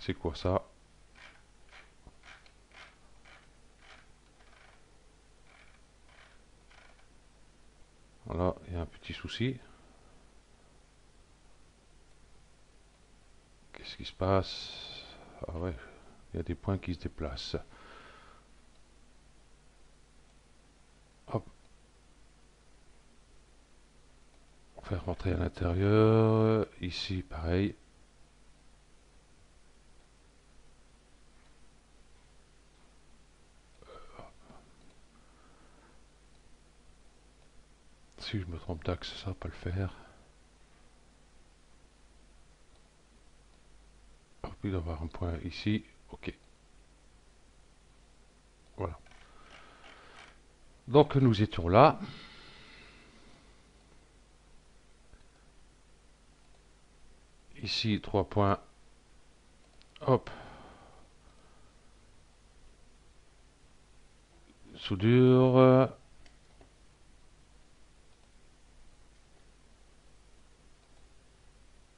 C'est quoi ça? Voilà, il y a un petit souci. Qu'est-ce qui se passe? Ah ouais, il y a des points qui se déplacent. Hop, on va faire rentrer à l'intérieur. Ici, pareil. Si je me trompe d'axe, ça va pas le faire. Hop, il doit y avoir un point ici. Ok, voilà. Donc nous étions là. Ici, 3 points. Hop, soudure.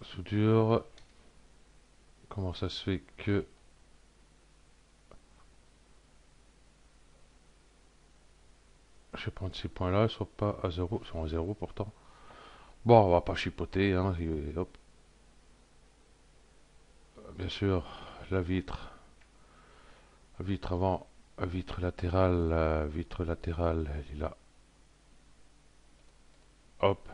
Soudure. Comment ça se fait que... Je vais prendre ces points-là, ils ne sont pas à 0, ils sont à 0 pourtant. Bon, on va pas chipoter, hein. Hop. Bien sûr, la vitre. Vitre avant, vitre latérale, elle est là. Hop.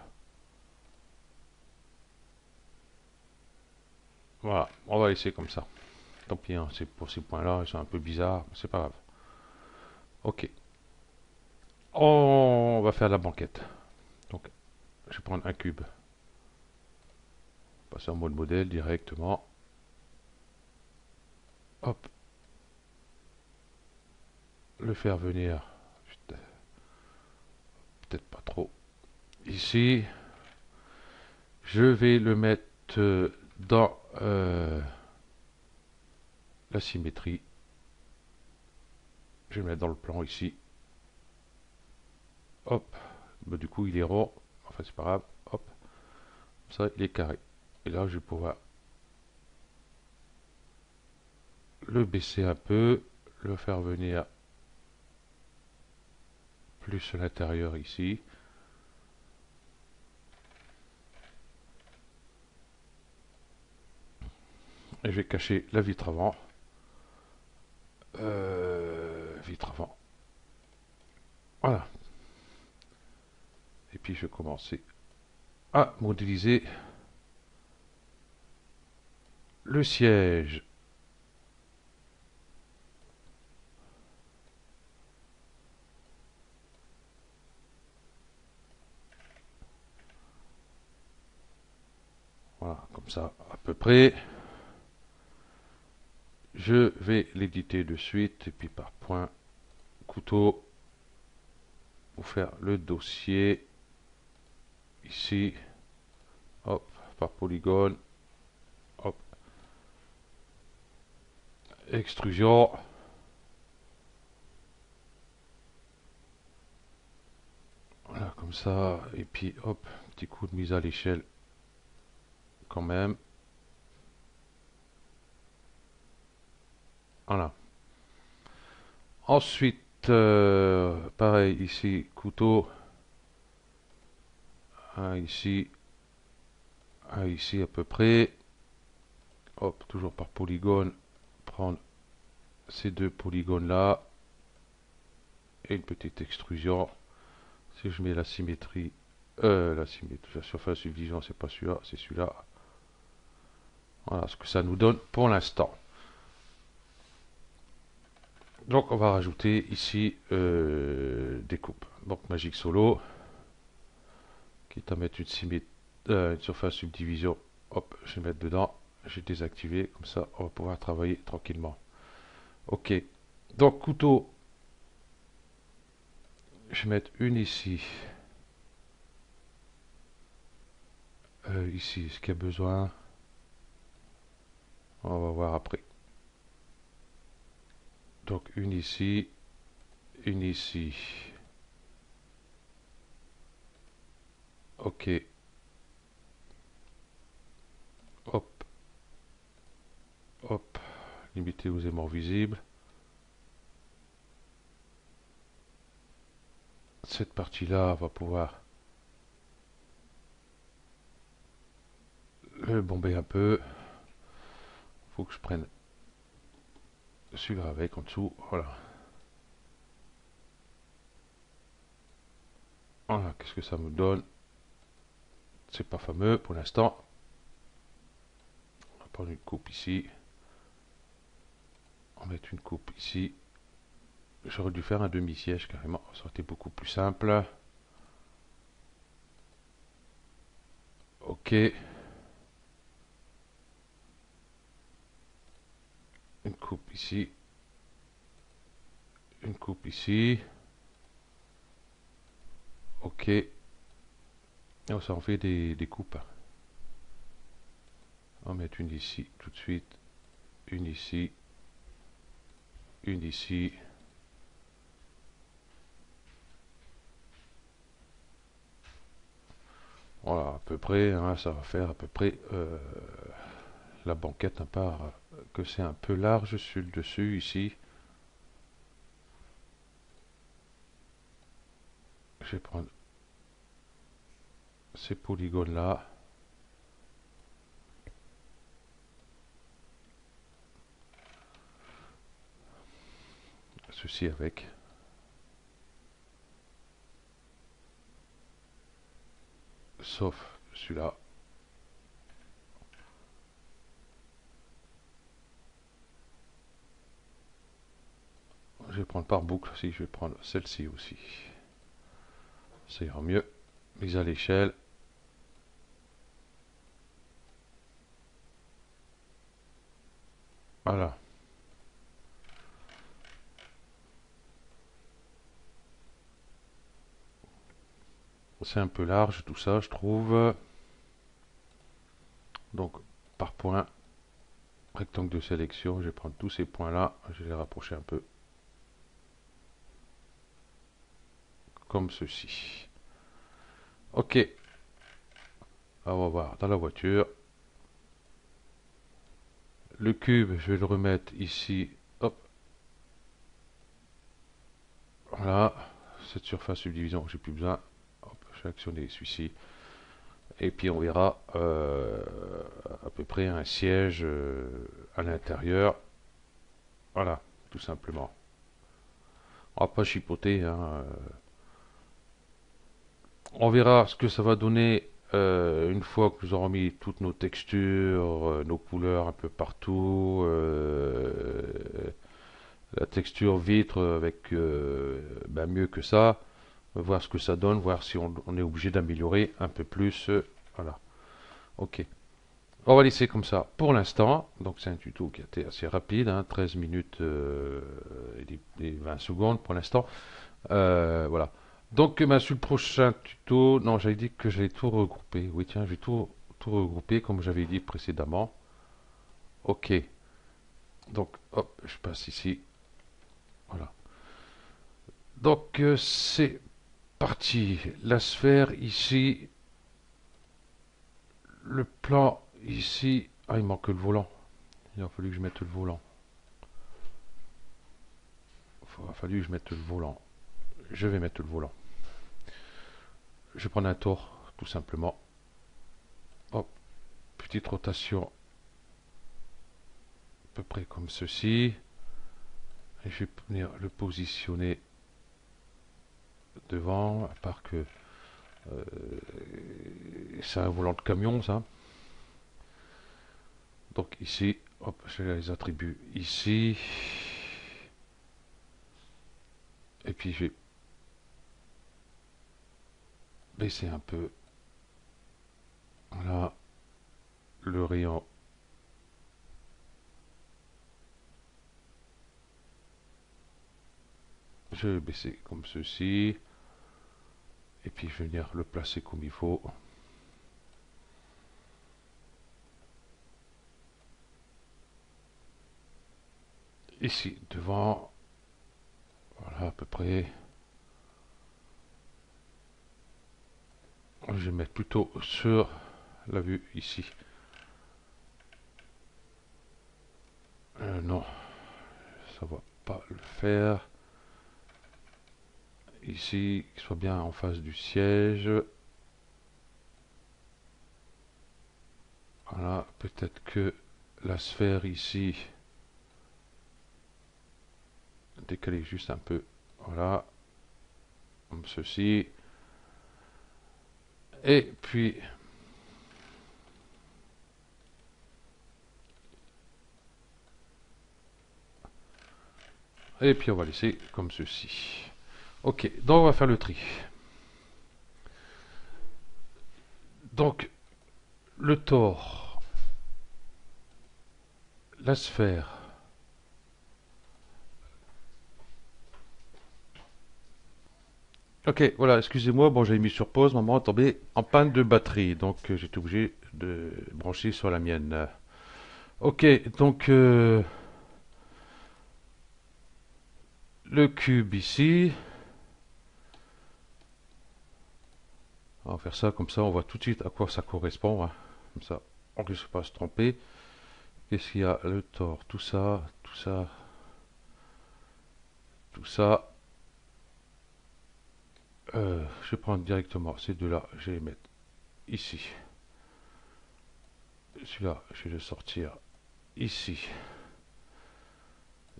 Voilà, on va laisser comme ça. Tant pis, hein, c'est pour ces points-là, ils sont un peu bizarres, mais c'est pas grave. Ok. On va faire la banquette. Donc, je vais prendre un cube. Passer en mode modèle directement. Hop. Le faire venir. Peut-être pas trop. Ici. Je vais le mettre dans la symétrie. Je vais le mettre dans le plan ici. Hop. Bah, du coup, il est rond. Enfin, c'est pas grave. Hop. Ça, il est carré. Et là, je vais pouvoir le baisser un peu. Le faire venir plus à l'intérieur ici. Et je vais cacher la vitre avant. Vitre avant. Voilà. Et puis, je vais commencer à modéliser le siège. Voilà, comme ça, à peu près. Je vais l'éditer de suite, et puis par point, couteau, pour faire le dossier. Ici, hop, par polygone, hop, extrusion. Voilà, comme ça, et puis hop, petit coup de mise à l'échelle, quand même. Voilà. Ensuite, pareil, ici, couteau, un ici, un ici à peu près. Hop, toujours par polygone, prendre ces deux polygones là, et une petite extrusion. Si je mets la symétrie, la surface subdivision, c'est pas celui-là, c'est celui-là. Voilà ce que ça nous donne pour l'instant. Donc on va rajouter ici des coupes. Donc Magic Solo, quitte à mettre une surface subdivision, hop, je vais mettre dedans, j'ai désactivé, comme ça on va pouvoir travailler tranquillement. Ok, donc couteau, je vais mettre une ici, ici, ce qu'il y a besoin, on va voir après. Donc une ici, une ici. Ok. Hop. Hop. limiter aux aimants visibles. Cette partie-là va pouvoir le bomber un peu. Faut que je prenne celui-là avec en dessous. Voilà. Voilà, qu'est-ce que ça me donne? C'est pas fameux pour l'instant. On va prendre une coupe ici. On va mettre une coupe ici. J'aurais dû faire un demi-siège carrément. Ça aurait été beaucoup plus simple. Ok. Une coupe ici. Une coupe ici. Ok. Oh, ça en fait des coupes. On va mettre une ici tout de suite. Une ici. Une ici. Voilà, à peu près, hein, ça va faire à peu près la banquette, à part que c'est un peu large sur le dessus ici. Je vais prendre ces polygones là. Ceci avec. Sauf celui-là. Je vais prendre par boucle aussi, je vais prendre celle-ci aussi. Ça ira mieux. Mise à l'échelle. Voilà. C'est un peu large tout ça, je trouve. Donc, par point, rectangle de sélection, je vais prendre tous ces points-là, je vais les rapprocher un peu. Comme ceci. Ok. On va voir dans la voiture. Le cube, je vais le remettre ici. Hop. Voilà. Cette surface subdivision, j'ai plus besoin. Hop, je vais actionner celui-ci. Et puis on verra à peu près un siège à l'intérieur. Voilà, tout simplement. On va pas chipoter, hein. On verra ce que ça va donner une fois que nous aurons mis toutes nos textures, nos couleurs un peu partout. La texture vitre avec ben mieux que ça. Voir ce que ça donne, voir si on est obligé d'améliorer un peu plus. Voilà. Ok. On va laisser comme ça pour l'instant. Donc c'est un tuto qui a été assez rapide, hein, 13 minutes et 20 secondes pour l'instant. Voilà. Donc ben, sur le prochain tuto, non, j'avais dit que j'allais tout regrouper. Oui, tiens, je vais tout regrouper comme j'avais dit précédemment. Ok. Donc, hop, je passe ici. Voilà. Donc c'est parti. La sphère ici. Le plan ici. Ah, il manque le volant. Il a fallu que je mette le volant. Il a fallu que je mette le volant. Je vais mettre le volant. Je vais prendre un tour, tout simplement. Hop, petite rotation. À peu près comme ceci. Et je vais venir le positionner devant, à part que euh, c'est un volant de camion, ça. Donc ici, hop, j'ai les attributs ici. Et puis je vais baisser un peu. Voilà, le rayon. Je vais baisser comme ceci. Et puis je vais venir le placer comme il faut. Ici, devant. Voilà, à peu près. Je vais mettre plutôt sur la vue ici. Non, ça va pas le faire. Ici, qu'il soit bien en face du siège. Voilà, peut-être que la sphère ici, décaler juste un peu. Voilà, comme ceci. Et puis, on va laisser comme ceci. Ok, donc on va faire le tri. Donc, le tore, la sphère. Ok, voilà, excusez-moi, bon, j'ai mis sur pause, maman est tombée en panne de batterie, donc j'étais obligé de brancher sur la mienne. Ok, donc le cube ici, on va faire ça comme ça, on voit tout de suite à quoi ça correspond, hein. Comme ça, on ne risque pas de se tromper. Qu'est-ce qu'il y a? Le tore, tout ça, tout ça, tout ça. Je vais prendre directement ces deux-là, je vais les mettre ici. Celui-là, je vais le sortir ici.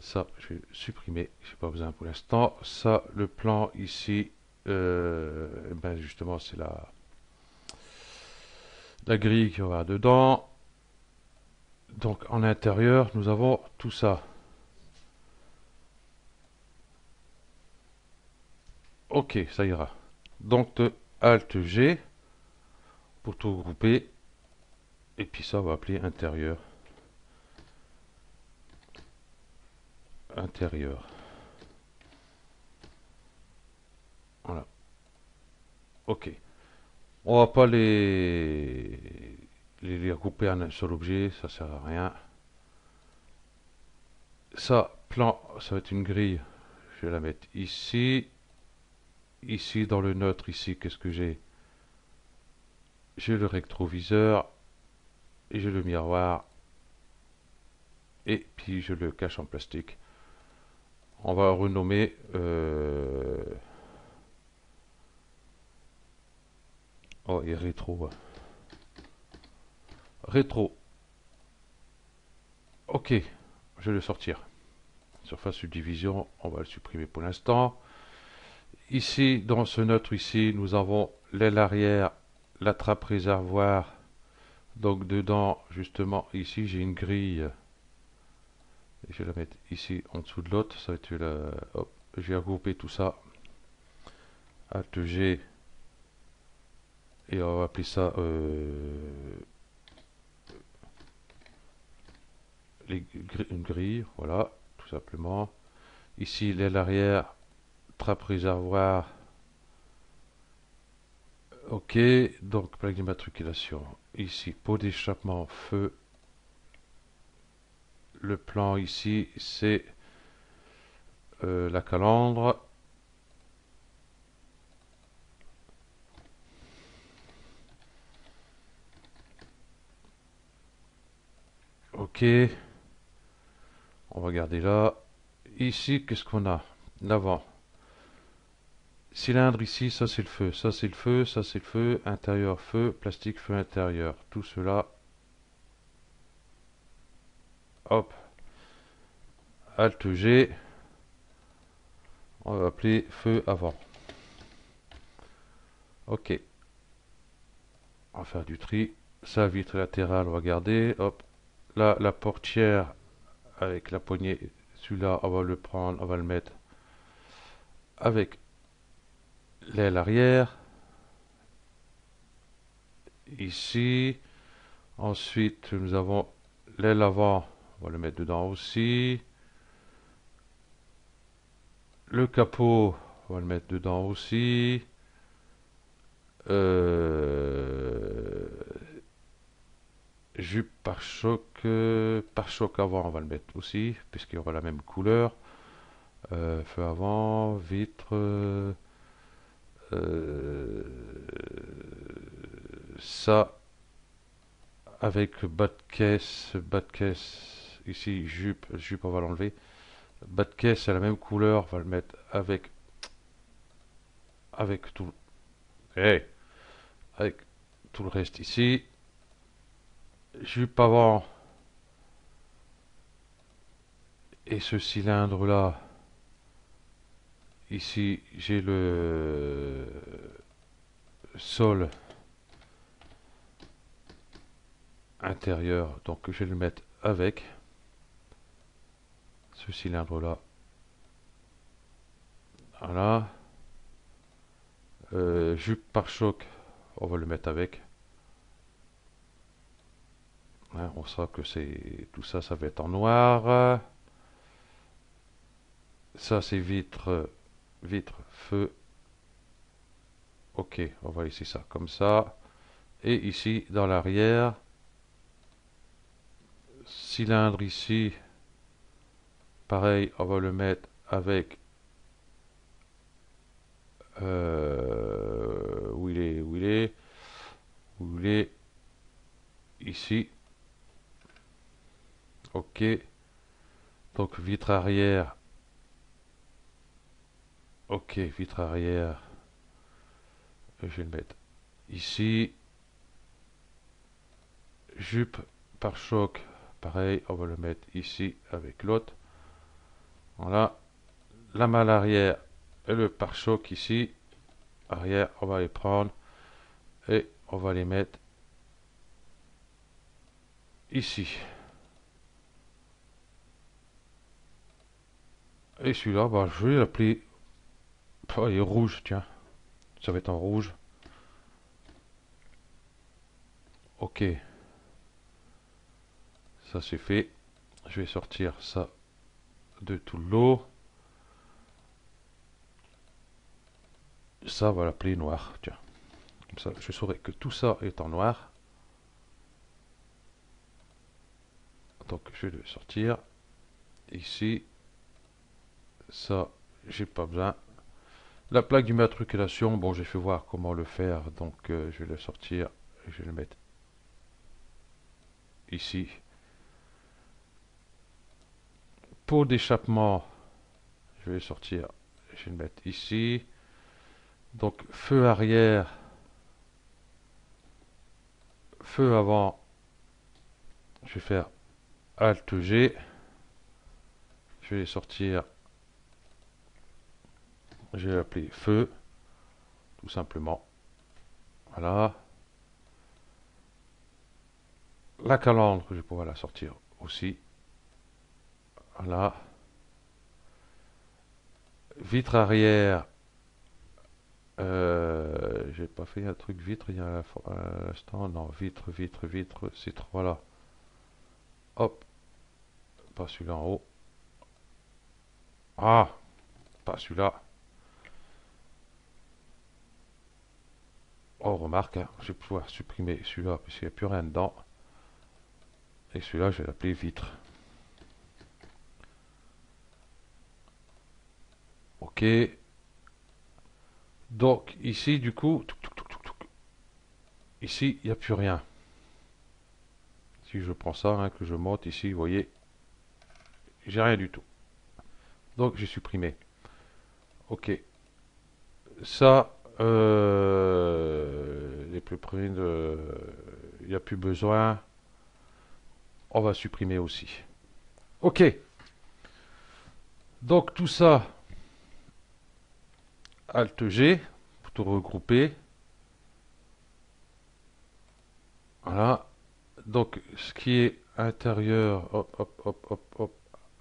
Ça, je vais supprimer, je n'ai pas besoin pour l'instant. Ça, le plan ici, ben justement, c'est la grille qu'il y aura dedans. Donc, en intérieur, nous avons tout ça. Ok, ça ira. Donc, Alt G pour tout regrouper. Et puis ça, on va appeler intérieur. Intérieur. Voilà. Ok. On va pas les regrouper en un seul objet, ça sert à rien. Ça, plan, ça va être une grille. Je vais la mettre ici. Ici, dans le neutre, ici, qu'est-ce que j'ai? J'ai le rétroviseur. Et j'ai le miroir. Et puis, je le cache en plastique. On va renommer... Oh, et rétro. Rétro. Ok, je vais le sortir. Surface subdivision, on va le supprimer pour l'instant. Ici, dans ce neutre ici, nous avons l'aile arrière, la trappe réservoir. Donc dedans, justement, ici, j'ai une grille. Et je vais la mettre ici, en dessous de l'autre. Ça va être hop, je vais regrouper tout ça. Alt G. Et on va appeler ça une grille. Voilà, tout simplement. Ici, l'aile arrière, trappe réservoir. Ok, donc plaque d'immatriculation. Ici, pot d'échappement, feu. Le plan ici, c'est la calandre. Ok, on va garder là. Ici, qu'est-ce qu'on a? L'avant. Cylindre ici, ça c'est le feu, ça c'est le feu, ça c'est le feu, intérieur feu, plastique feu intérieur. Tout cela, hop, Alt G, on va appeler feu avant. Ok, on va faire du tri. Ça, vitre latérale, on va garder. Hop, là, la portière avec la poignée, celui-là, on va le prendre, on va le mettre avec l'aile arrière. Ici, ensuite, nous avons l'aile avant, on va le mettre dedans aussi. Le capot, on va le mettre dedans aussi. Euh, Jupe pare-choc, pare-choc avant, on va le mettre aussi, puisqu'il y aura la même couleur. Feu avant, vitre. Ça, avec bas de caisse ici, jupe, on va l'enlever. Bas de caisse, c'est la même couleur, on va le mettre avec tout, hey, avec tout le reste ici. Jupe avant et ce cylindre là. Ici, j'ai le sol intérieur, donc je vais le mettre avec ce cylindre là. Voilà. Jupe pare-choc, on va le mettre avec. Hein, on sait que c'est tout ça, ça va être en noir. Ça c'est vitre, feu. Ok, on va laisser ça comme ça. Et ici, dans l'arrière, cylindre ici, pareil, on va le mettre avec où il est, où il est, où il est, ici. Ok, donc vitre arrière. Ok, vitre arrière. Je vais le mettre ici. Jupe pare-choc, pareil, on va le mettre ici avec l'autre. Voilà. La malle arrière et le pare-choc ici. Arrière, on va les prendre et on va les mettre ici. Et celui-là, bah, je vais l'appeler. Oh, il est rouge, tiens. Ça va être en rouge. Ok. Ça c'est fait. Je vais sortir ça de tout l'eau. Ça, on va l'appeler noir. Tiens. Comme ça, je saurai que tout ça est en noir. Donc, je vais le sortir. Ici. Ça, j'ai pas besoin. La plaque d'immatriculation, bon, j'ai fait voir comment le faire. Donc, je vais le sortir. Et je vais le mettre ici. Pot d'échappement, je vais sortir. Je vais le mettre ici. Donc, feu arrière. Feu avant. Je vais faire Alt G. Je vais les sortir. Je vais l'appeler feu. Tout simplement. Voilà. La calandre, je vais pouvoir la sortir aussi. Voilà. Vitre arrière. J'ai pas fait un truc vitre il y a à l'instant. Non, vitre. Ces trois-là. Hop. Pas celui-là en haut. Ah. Pas celui-là. Oh, remarque, hein, je vais pouvoir supprimer celui-là parce qu'il n'y a plus rien dedans. Et celui-là, je vais l'appeler vitre. Ok. Donc, ici, du coup, ici, il n'y a plus rien. Si je prends ça, hein, que je monte ici, vous voyez, j'ai rien du tout. Donc, j'ai supprimé. Ok. Ça, les blueprints, il n'y a plus besoin. On va supprimer aussi. Ok. Donc, tout ça, Alt G, pour tout regrouper. Voilà. Donc, ce qui est intérieur, hop.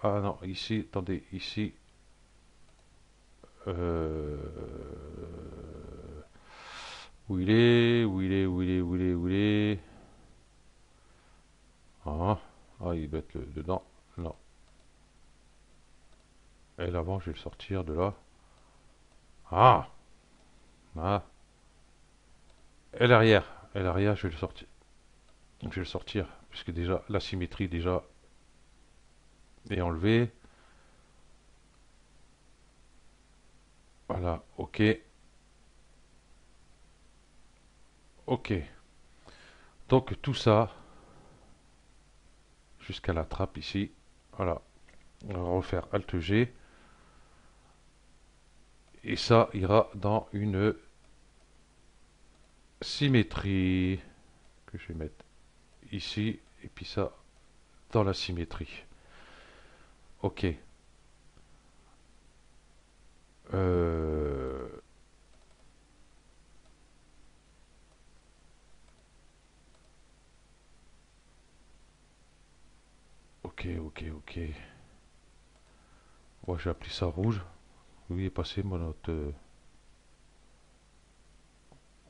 Ah non, ici, attendez, ici. Euh, où il est. Ah, il doit être dedans. Non. Et l'avant, je vais le sortir de là. Ah, ah. Et l'arrière, je vais le sortir. Je vais le sortir, puisque déjà, la symétrie, déjà, est enlevée. Voilà, ok. Ok. Donc, tout ça, jusqu'à la trappe ici. Voilà. On va refaire Alt G. Et ça ira dans une symétrie que je vais mettre ici. Et puis ça dans la symétrie. Ok. Euh, ok, ok, ok. Ouais, j'ai appelé ça rouge. Oui, il est passé mon autre.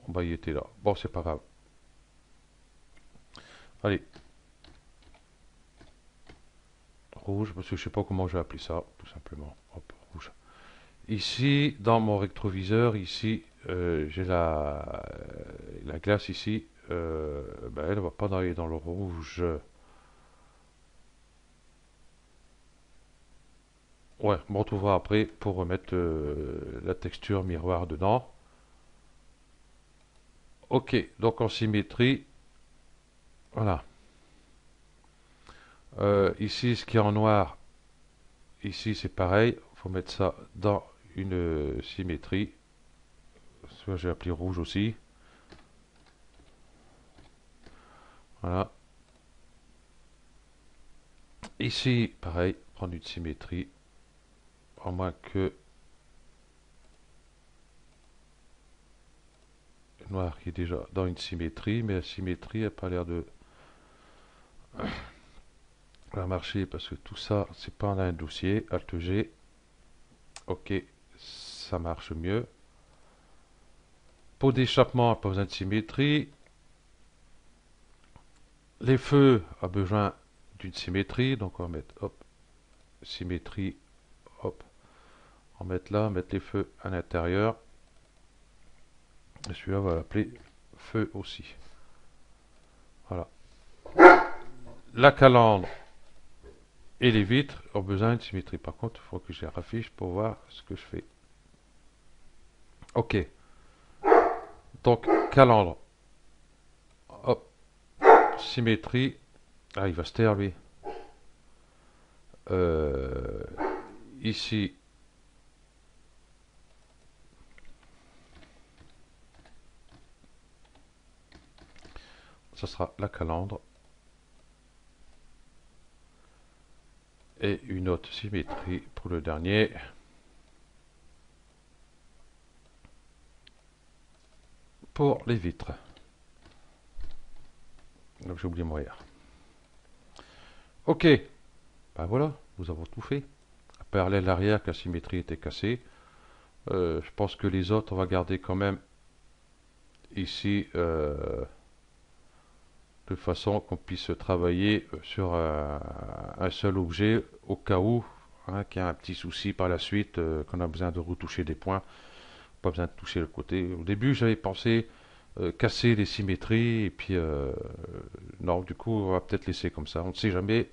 Bah, il était là. Bon, c'est pas grave. Allez, rouge, parce que je sais pas comment j'ai appelé ça, tout simplement. Hop, rouge. Ici, dans mon rétroviseur, ici, j'ai la glace ici. Ben, elle ne va pas aller dans le rouge. Ouais, on retrouvera après pour remettre la texture miroir dedans. Ok, donc en symétrie, voilà. Ici, ce qui est en noir, ici c'est pareil. Il faut mettre ça dans une symétrie. Soit j'ai appelé rouge aussi. Voilà. Ici, pareil, prendre une symétrie. À moins que le noir qui est déjà dans une symétrie, mais la symétrie n'a pas l'air de marcher parce que tout ça, c'est pas en un dossier. Alt G. Ok, ça marche mieux. Pot d'échappement, pas besoin de symétrie. Les feux a besoin d'une symétrie, donc on va mettre hop, symétrie, hop, on va mettre là, mettre les feux à l'intérieur. Et celui-là, on va l'appeler feu aussi. Voilà. La calandre et les vitres ont besoin de symétrie. Par contre, il faut que je les raffiche pour voir ce que je fais. Ok. Donc, calandre. Hop. Symétrie. Ah, il va se taire, lui. Euh, ici. Ça sera la calandre. Et une autre symétrie pour le dernier. Pour les vitres. Donc j'ai oublié mon R. Ok, ben voilà, nous avons tout fait. À part l'aile arrière que la symétrie était cassée. Je pense que les autres, on va garder quand même ici de façon qu'on puisse travailler sur un seul objet au cas où hein, qu'il y a un petit souci par la suite, qu'on a besoin de retoucher des points, pas besoin de toucher le côté. Au début, j'avais pensé casser les symétries et puis non, du coup, on va peut-être laisser comme ça. On ne sait jamais.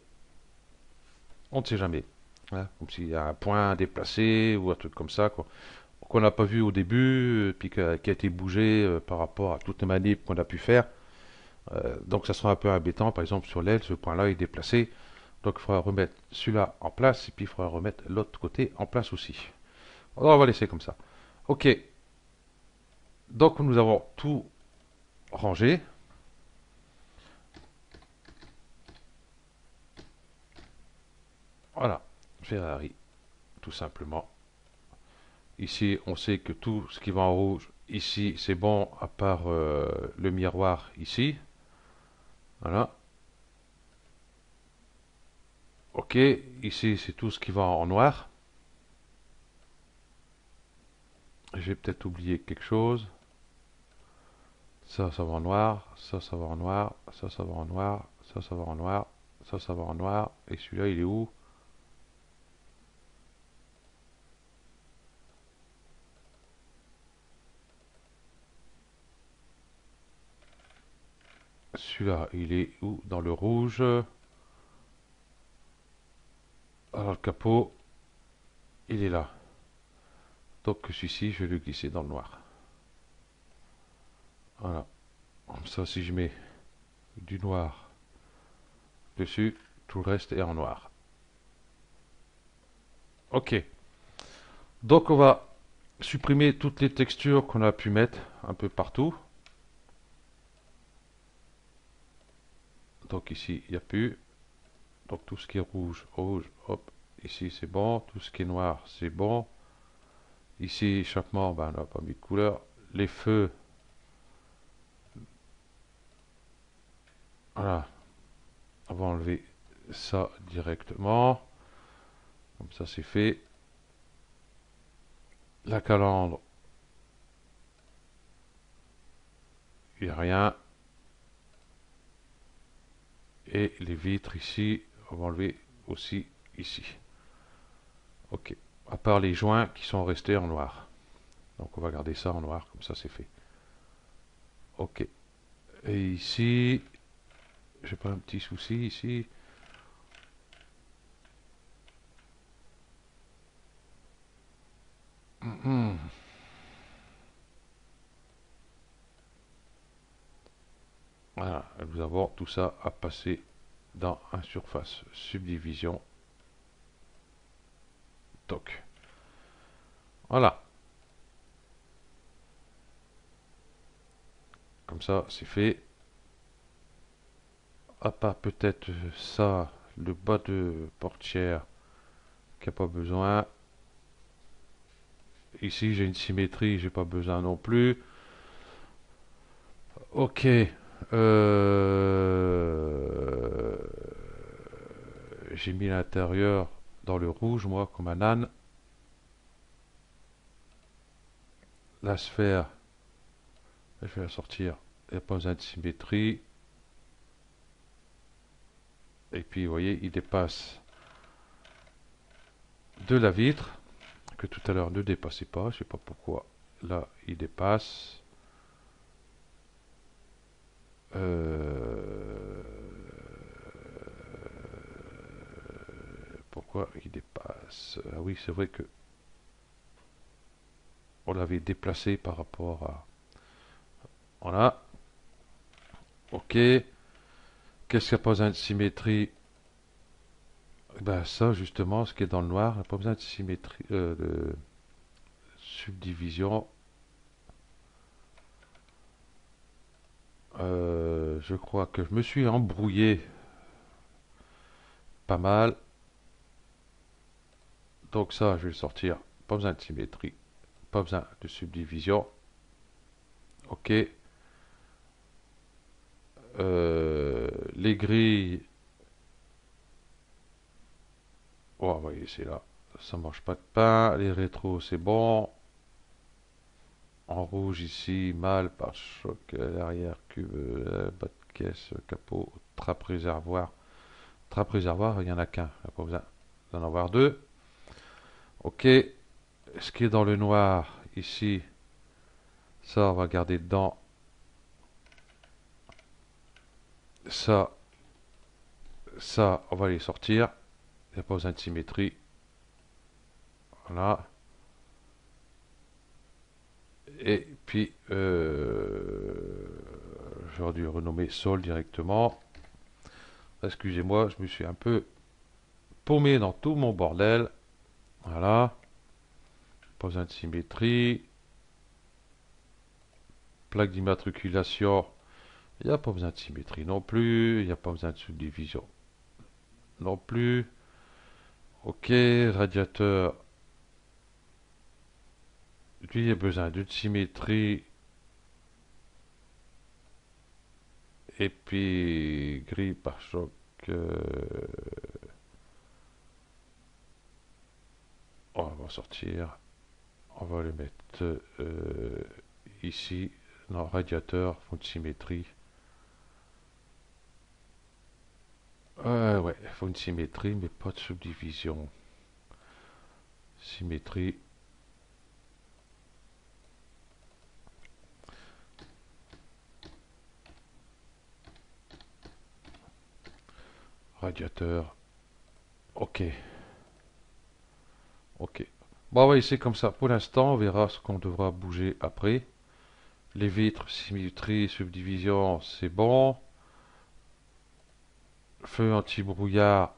On ne sait jamais. Hein, comme s'il y a un point déplacé ou un truc comme ça, quoi, qu'on n'a pas vu au début, puis qui a été bougé par rapport à toutes les manips qu'on a pu faire. Donc ça sera un peu embêtant, par exemple sur l'aile, ce point-là est déplacé. Donc il faudra remettre celui-là en place, et puis il faudra remettre l'autre côté en place aussi. Alors, on va laisser comme ça. Ok, donc nous avons tout rangé. Voilà, Ferrari, tout simplement. Ici, on sait que tout ce qui va en rouge, ici, c'est bon, à part le miroir ici. Voilà. Ok, ici, c'est tout ce qui va en noir. J'ai peut-être oublié quelque chose. Ça va en noir. Ça va en noir. Ça va en noir. Ça va en noir. Ça va en noir. Et celui-là, il est où? Celui-là, il est où? Dans le rouge. Alors, le capot, il est là. Donc, celui-ci, je vais le glisser dans le noir. Voilà. Comme ça, si je mets du noir dessus, Tout le reste est en noir. Ok. Donc on va supprimer toutes les textures qu'on a pu mettre un peu partout. Donc ici, il n'y a plus. Donc tout ce qui est rouge, rouge, hop. Ici c'est bon. Tout ce qui est noir, c'est bon. Ici, échappement, ben, on n'a pas mis de couleur. Les feux, voilà. On va enlever ça directement. Comme ça, c'est fait. La calandre, il n'y a rien. Et les vitres ici, on va enlever aussi ici. Ok. À part les joints qui sont restés en noir. Donc on va garder ça en noir, comme ça c'est fait. Ok. Et ici, j'ai pas un petit souci ici. Voilà, nous avons tout ça à passer dans un surface subdivision. Toc. Voilà. Comme ça, c'est fait. À part peut-être ça, le bas de portière qui n'a pas besoin. Ici, j'ai une symétrie, j'ai pas besoin non plus. Ok. J'ai mis l'intérieur dans le rouge, moi, comme un âne. La sphère, je vais la sortir. Il n'y a pas besoin de symétrie. Et puis, vous voyez, il dépasse de la vitre, que tout à l'heure ne dépassait pas. Je ne sais pas pourquoi. Là, il dépasse. Pourquoi il dépasse? Ah oui, c'est vrai que on l'avait déplacé par rapport à... Voilà. Ok. Qu'est-ce qu'il n'y a pas besoin de symétrie? Ben ça, justement, ce qui est dans le noir, il n'y a pas besoin de symétrie, de subdivision. Je crois que je me suis embrouillé pas mal. Donc ça, je vais le sortir. Pas besoin de symétrie. Pas besoin de subdivision. Ok. Les grilles. Oh, voyez, c'est là. Ça mange pas de pain. Les rétros, c'est bon. En rouge ici, mâle, pare-choc, l'arrière, cube, bas de caisse, capot, trappe réservoir. Trappe réservoir, il n'y en a qu'un. Il n'y a pas besoin d'en avoir deux. Ok. Ce qui est dans le noir, ici, ça, on va garder dedans. Ça, ça, on va les sortir. Il n'y a pas besoin de symétrie. Voilà. Et puis, j'aurais dû renommer Sol directement. Excusez-moi, je me suis un peu paumé dans tout mon bordel. Voilà. Pas besoin de symétrie. Plaque d'immatriculation. Il n'y a pas besoin de symétrie non plus. Il n'y a pas besoin de subdivision non plus. Ok. Radiateur. Lui, il a besoin d'une symétrie. Et puis, grille par choc. On va sortir. On va le mettre ici. Non, radiateur, fond de symétrie. Ouais, il faut une symétrie, mais pas de subdivision. Symétrie. Radiateur. Ok. Ok. Bon, on va essayer comme ça. Pour l'instant, on verra ce qu'on devra bouger après. Les vitres, symétrie, subdivision, c'est bon. feu anti-brouillard.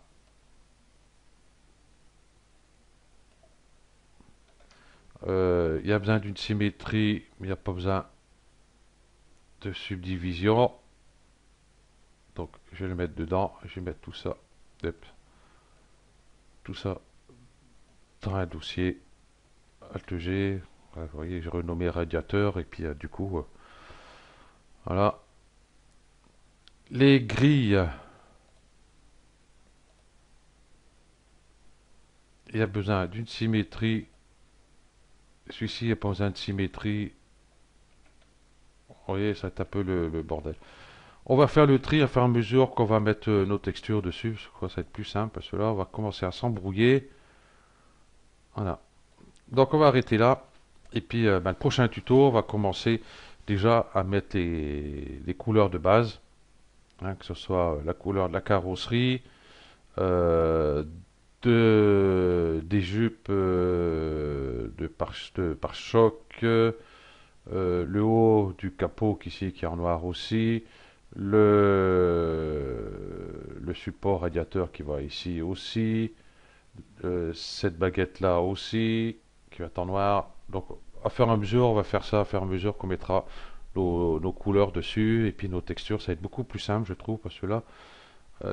Il y a besoin d'une symétrie, mais il n'y a pas besoin de subdivision. Donc je vais le mettre dedans, je vais mettre tout ça, hop, tout ça dans un dossier. Alt G, voilà, vous voyez, j'ai renommé radiateur et puis du coup, voilà. Les grilles, il y a besoin d'une symétrie. Celui-ci, il n'y a pas besoin de symétrie. Vous voyez, ça est un peu le bordel. On va faire le tri à fur et à mesure qu'on va mettre nos textures dessus. Je crois que ça va être plus simple parce que là, on va commencer à s'embrouiller. Voilà. Donc, on va arrêter là. Et puis, le prochain tuto, on va commencer déjà à mettre les couleurs de base. Hein, que ce soit la couleur de la carrosserie, euh, des jupes de pare-choc, le haut du capot qui est en noir aussi, le support radiateur qui va ici aussi, cette baguette là aussi qui va être en noir. Donc à fur et à mesure, on va faire ça à fur et à mesure qu'on mettra nos couleurs dessus et puis nos textures. Ça va être beaucoup plus simple, je trouve, parce que là,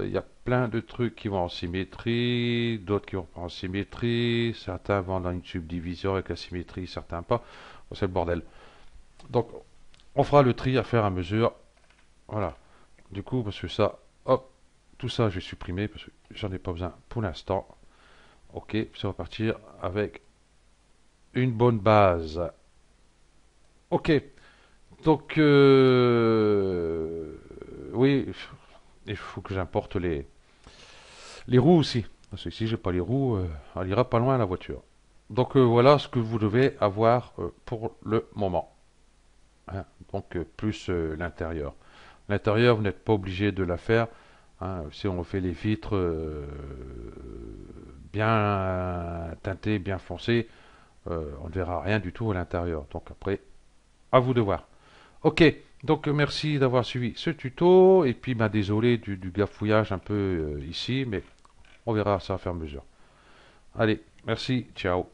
il y a plein de trucs qui vont en symétrie, d'autres qui vont pas en symétrie, certains vont dans une subdivision avec la symétrie, certains pas. C'est le bordel. Donc, on fera le tri à faire à mesure. Voilà. Du coup, parce que ça, hop, tout ça, je vais supprimer parce que j'en ai pas besoin pour l'instant. Ok, puis on va partir avec une bonne base. Ok, donc, oui, il faut que j'importe les roues aussi. Parce que si j'ai pas les roues, elle ira pas loin la voiture. Donc voilà ce que vous devez avoir pour le moment. Hein. Donc plus l'intérieur. L'intérieur, vous n'êtes pas obligé de la faire. Hein. Si on fait les vitres bien teintées, bien foncées, on ne verra rien du tout à l'intérieur. Donc après, à vous de voir. Ok, donc merci d'avoir suivi ce tuto. Et puis désolé du gafouillage un peu ici, mais on verra ça à faire mesure. Allez, merci, ciao.